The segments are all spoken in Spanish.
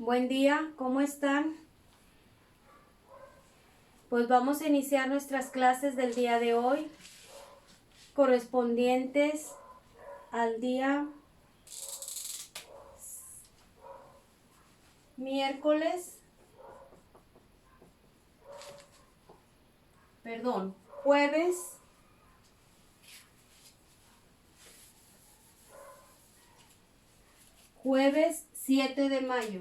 Buen día, ¿cómo están? Pues vamos a iniciar nuestras clases del día de hoy, correspondientes al día jueves 7 de mayo.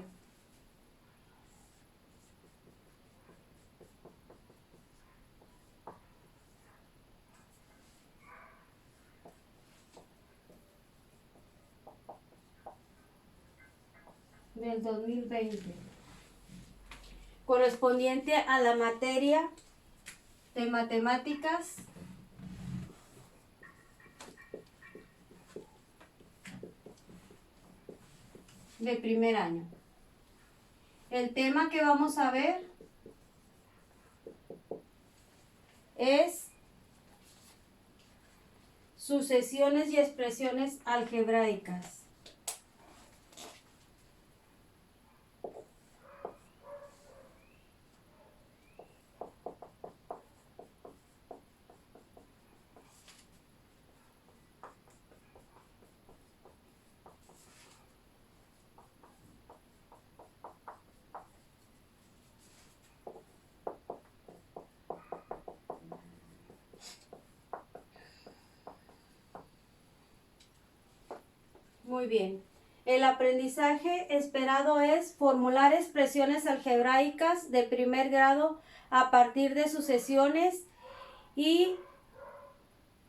Del 2020, correspondiente a la materia de matemáticas de primer año. El tema que vamos a ver es sucesiones y expresiones algebraicas. Muy bien. El aprendizaje esperado es formular expresiones algebraicas de primer grado a partir de sucesiones y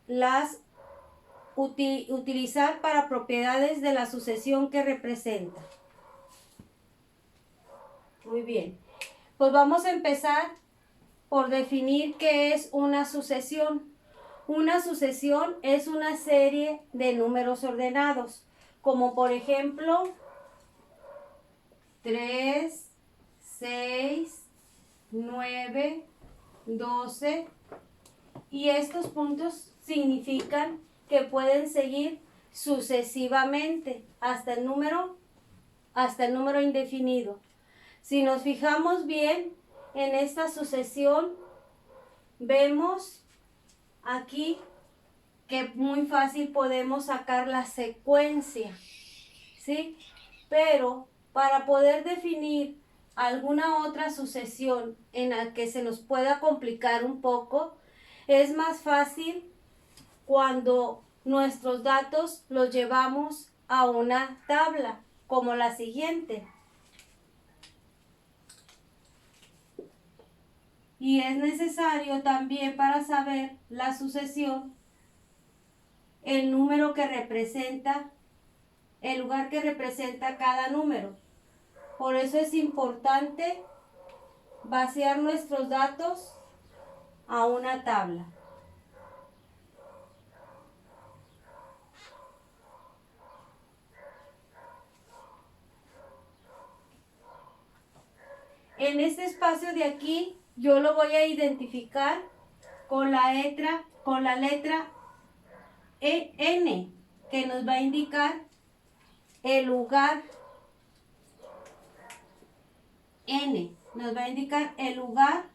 las utilizar para propiedades de la sucesión que representa. Muy bien. Pues vamos a empezar por definir qué es una sucesión. Una sucesión es una serie de números ordenados, como por ejemplo 3, 6, 9, 12, y estos puntos significan que pueden seguir sucesivamente hasta el número indefinido. Si nos fijamos bien en esta sucesión, vemos aquí que muy fácil podemos sacar la secuencia, ¿sí? Pero para poder definir alguna otra sucesión en la que se nos pueda complicar un poco, es más fácil cuando nuestros datos los llevamos a una tabla, como la siguiente. Y es necesario también, para saber la sucesión, el número que representa, el lugar que representa cada número. Por eso es importante vaciar nuestros datos a una tabla. En este espacio de aquí yo lo voy a identificar con la letra N, que nos va a indicar el lugar. N nos va a indicar el lugar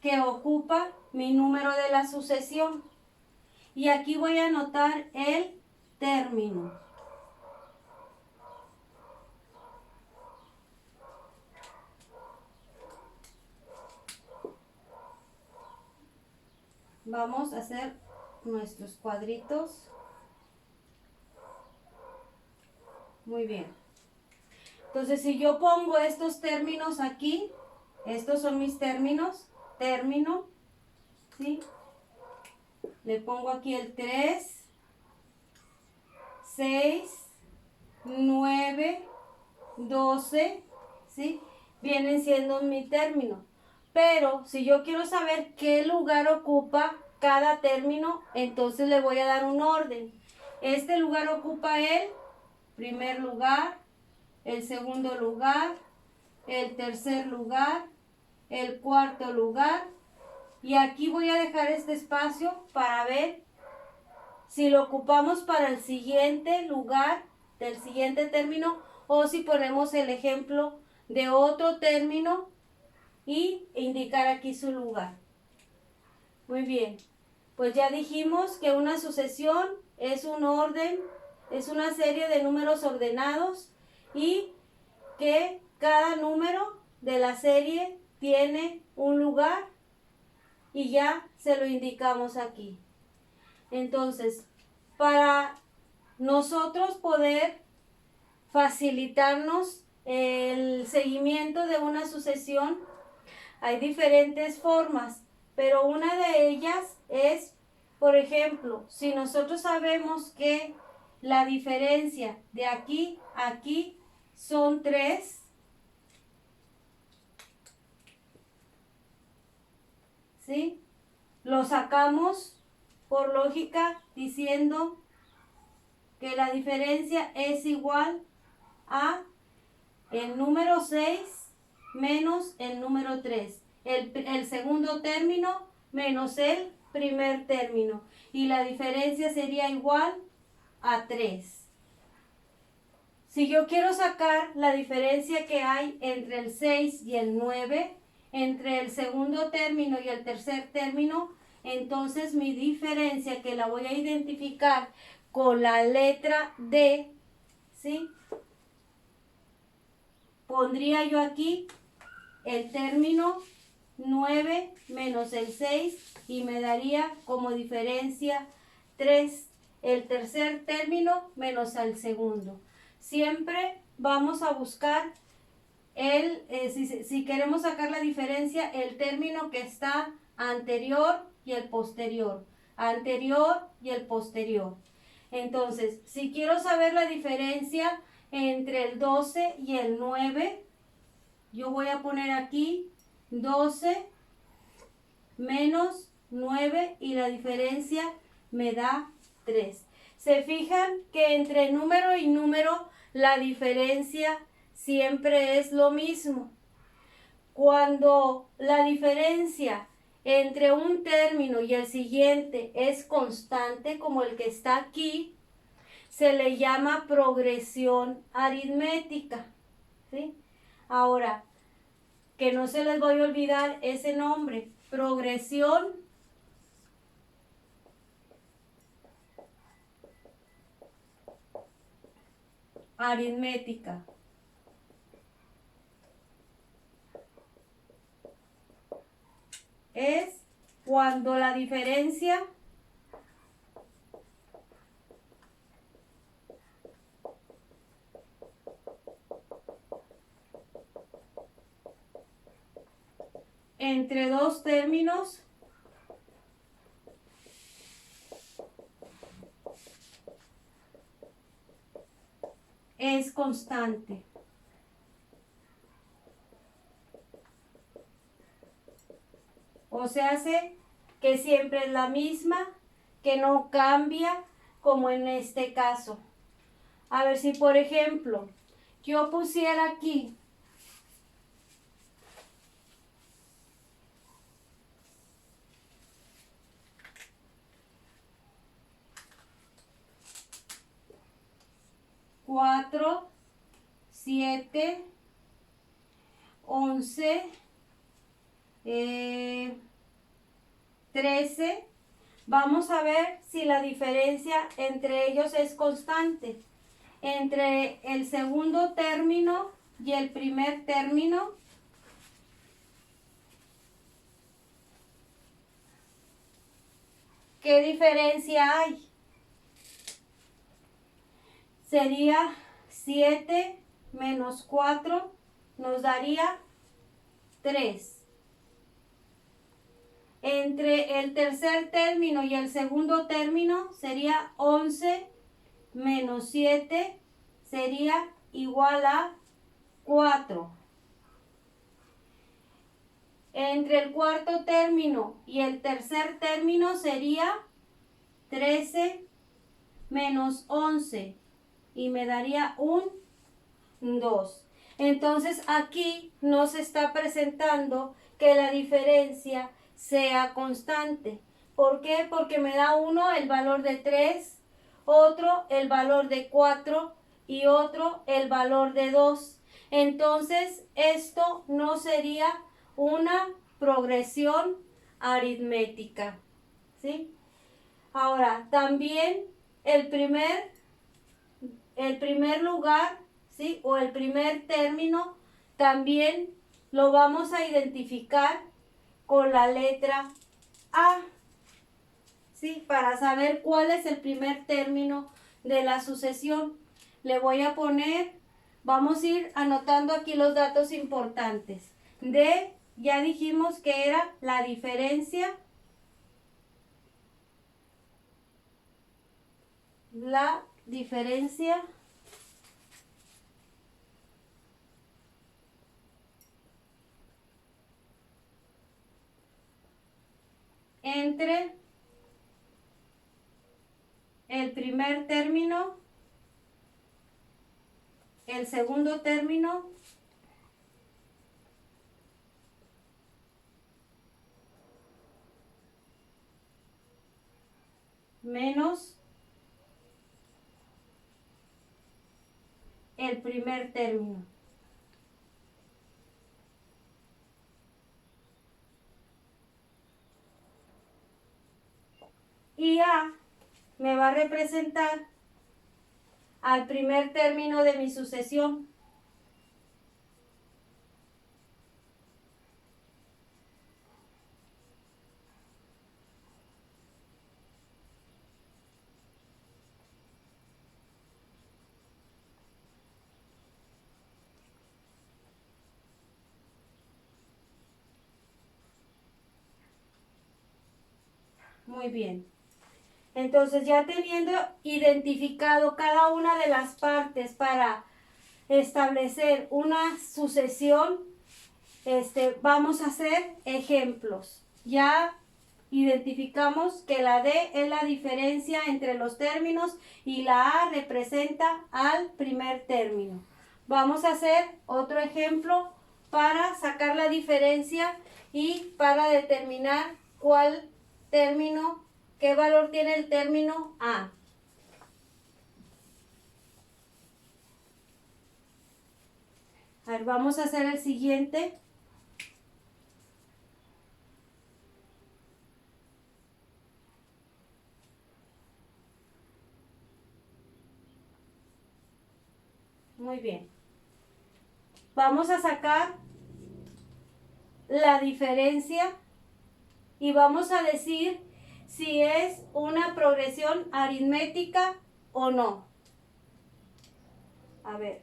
que ocupa mi número de la sucesión. Y aquí voy a anotar el término. Vamos a hacer nuestros cuadritos. Muy bien. Entonces, si yo pongo estos términos aquí, estos son mis términos, término, ¿sí? Le pongo aquí el 3, 6, 9, 12, ¿sí? Vienen siendo mi término. Pero si yo quiero saber qué lugar ocupa cada término, entonces le voy a dar un orden. Este lugar ocupa el primer lugar, el segundo lugar, el tercer lugar, el cuarto lugar, y aquí voy a dejar este espacio para ver si lo ocupamos para el siguiente lugar del siguiente término o si ponemos el ejemplo de otro término y indicar aquí su lugar. Muy bien, pues ya dijimos que una sucesión es un orden, es una serie de números ordenados y que cada número de la serie tiene un lugar y ya se lo indicamos aquí. Entonces, para nosotros poder facilitarnos el seguimiento de una sucesión, hay diferentes formas, pero una de ellas es, por ejemplo, si nosotros sabemos que la diferencia de aquí a aquí son 3, ¿sí? Lo sacamos por lógica diciendo que la diferencia es igual a el número 6 menos el número 3. El segundo término menos el primer término. Y la diferencia sería igual a 3. Si yo quiero sacar la diferencia que hay entre el 6 y el 9, entre el segundo término y el tercer término, entonces mi diferencia, que la voy a identificar con la letra D, ¿sí? Pondría yo aquí el término 9 menos el 6 y me daría como diferencia 3, el tercer término menos el segundo. Siempre vamos a buscar si queremos sacar la diferencia, el término que está anterior y el posterior. Anterior y el posterior. Entonces, si quiero saber la diferencia entre el 12 y el 9, yo voy a poner aquí 12 menos 9 y la diferencia me da 3. Se fijan que entre número y número la diferencia siempre es lo mismo. Cuando la diferencia entre un término y el siguiente es constante, como el que está aquí, se le llama progresión aritmética, ¿sí? Ahora, que no se les vaya a olvidar ese nombre, progresión aritmética. Es cuando la diferencia entre dos términos es constante. O sea, hace que siempre es la misma, que no cambia, como en este caso. A ver si, por ejemplo, yo pusiera aquí 4, 7, 11, 13. Vamos a ver si la diferencia entre ellos es constante. Entre el segundo término y el primer término, ¿qué diferencia hay? Sería 7 menos 4 nos daría 3. Entre el tercer término y el segundo término sería 11 menos 7 sería igual a 4. Entre el cuarto término y el tercer término sería 13 menos 11 y me daría un 2. Entonces aquí nos está presentando que la diferencia sea constante. ¿Por qué? Porque me da uno el valor de 3, otro el valor de 4 y otro el valor de 2. Entonces, esto no sería una progresión aritmética, ¿sí? Ahora, también el primer lugar, ¿sí? O el primer término, también lo vamos a identificar con la letra A, ¿sí? Para saber cuál es el primer término de la sucesión. Le voy a poner, vamos a ir anotando aquí los datos importantes. D, ya dijimos que era la diferencia. La diferencia entre el primer término, el segundo término menos el primer término. Y A me va a representar al primer término de mi sucesión. Muy bien. Entonces, ya teniendo identificado cada una de las partes para establecer una sucesión, vamos a hacer ejemplos. Ya identificamos que la D es la diferencia entre los términos y la A representa al primer término. Vamos a hacer otro ejemplo para sacar la diferencia y para determinar cuál término, qué valor tiene el término A. A ver, vamos a hacer el siguiente. Muy bien. Vamos a sacar la diferencia y vamos a decir si es una progresión aritmética o no. A ver,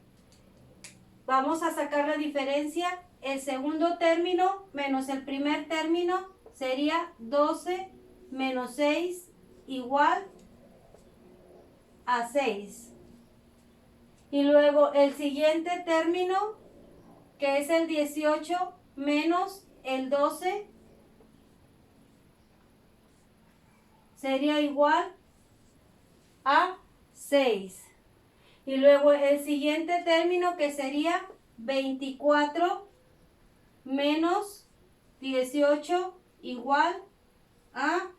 vamos a sacar la diferencia. El segundo término menos el primer término sería 12 menos 6 igual a 6. Y luego el siguiente término, que es el 18 menos el 12, sería igual a 6. Y luego el siguiente término, que sería 24 menos 18 igual a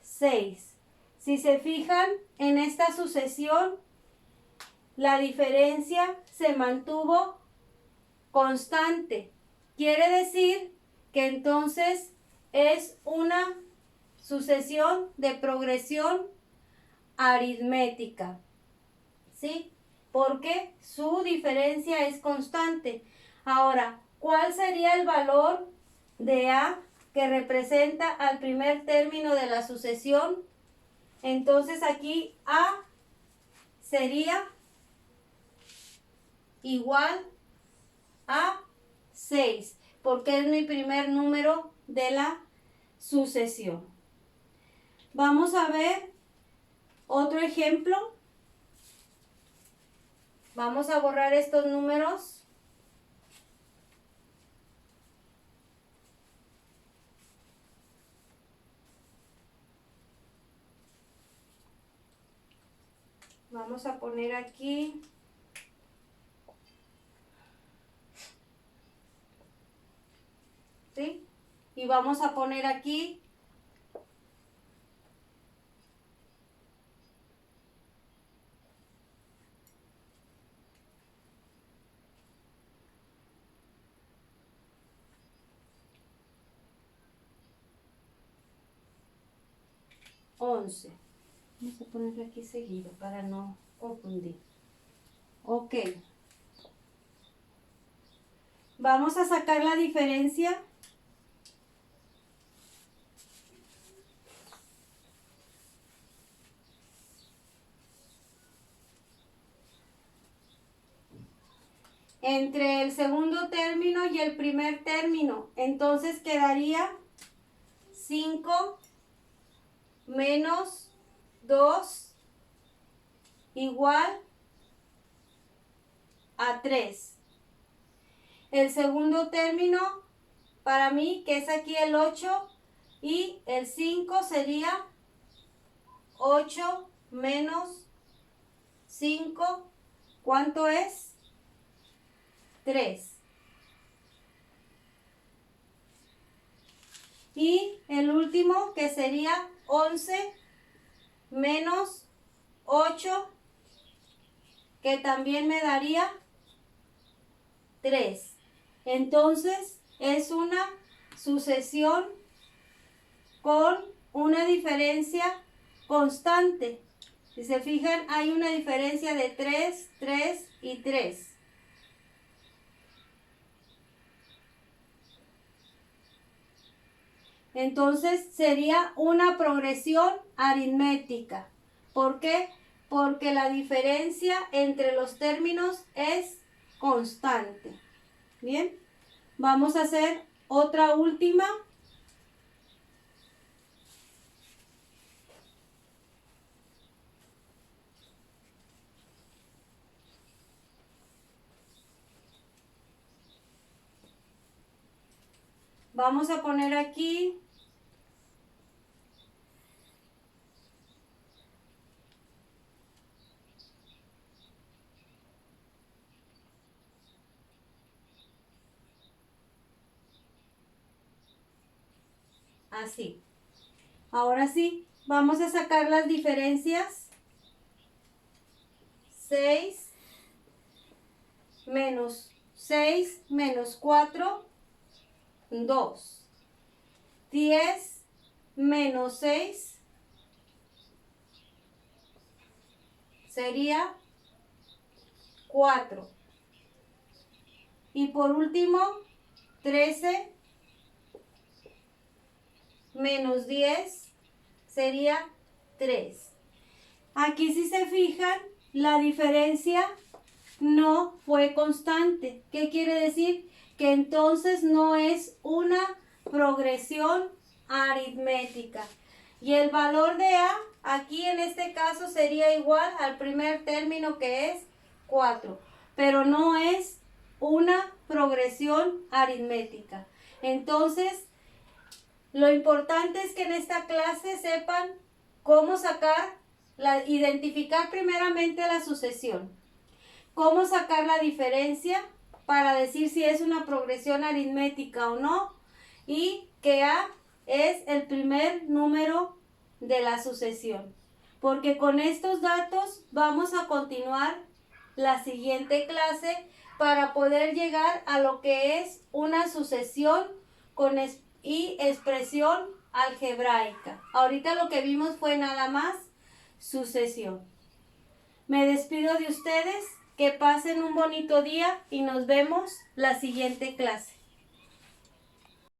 6. Si se fijan en esta sucesión, la diferencia se mantuvo constante. Quiere decir que entonces es una sucesión de progresión aritmética, ¿sí? Porque su diferencia es constante. Ahora, ¿cuál sería el valor de A que representa al primer término de la sucesión? Entonces aquí A sería igual a 6, porque es mi primer número de la sucesión. Vamos a ver otro ejemplo. Vamos a borrar estos números. Vamos a poner aquí. ¿Sí? Y vamos a poner aquí 11. Vamos a ponerlo aquí seguido para no confundir. Ok. Vamos a sacar la diferencia. Entre el segundo término y el primer término. Entonces quedaría 5 menos 2 igual a 3. El segundo término para mí, que es aquí el 8, y el 5 sería 8 menos 5. ¿Cuánto es? 3. Y el último, que sería 11 menos 8, que también me daría 3. Entonces es una sucesión con una diferencia constante. Si se fijan, hay una diferencia de 3, 3 y 3. Entonces sería una progresión aritmética. ¿Por qué? Porque la diferencia entre los términos es constante. Bien, vamos a hacer otra última. Vamos a poner aquí así. Ahora sí, vamos a sacar las diferencias. 6 menos 4, 2. 10 menos 6 sería 4. Y por último, 13 menos 10 sería 3. Aquí, si se fijan, la diferencia no fue constante. ¿Qué quiere decir? Que entonces no es una progresión aritmética. Y el valor de A aquí en este caso sería igual al primer término, que es 4. Pero no es una progresión aritmética. Entonces, lo importante es que en esta clase sepan cómo identificar primeramente la sucesión, cómo sacar la diferencia para decir si es una progresión aritmética o no, y que A es el primer número de la sucesión. Porque con estos datos vamos a continuar la siguiente clase para poder llegar a lo que es una sucesión y expresión algebraica. Ahorita lo que vimos fue nada más sucesión. Me despido de ustedes, que pasen un bonito día y nos vemos la siguiente clase.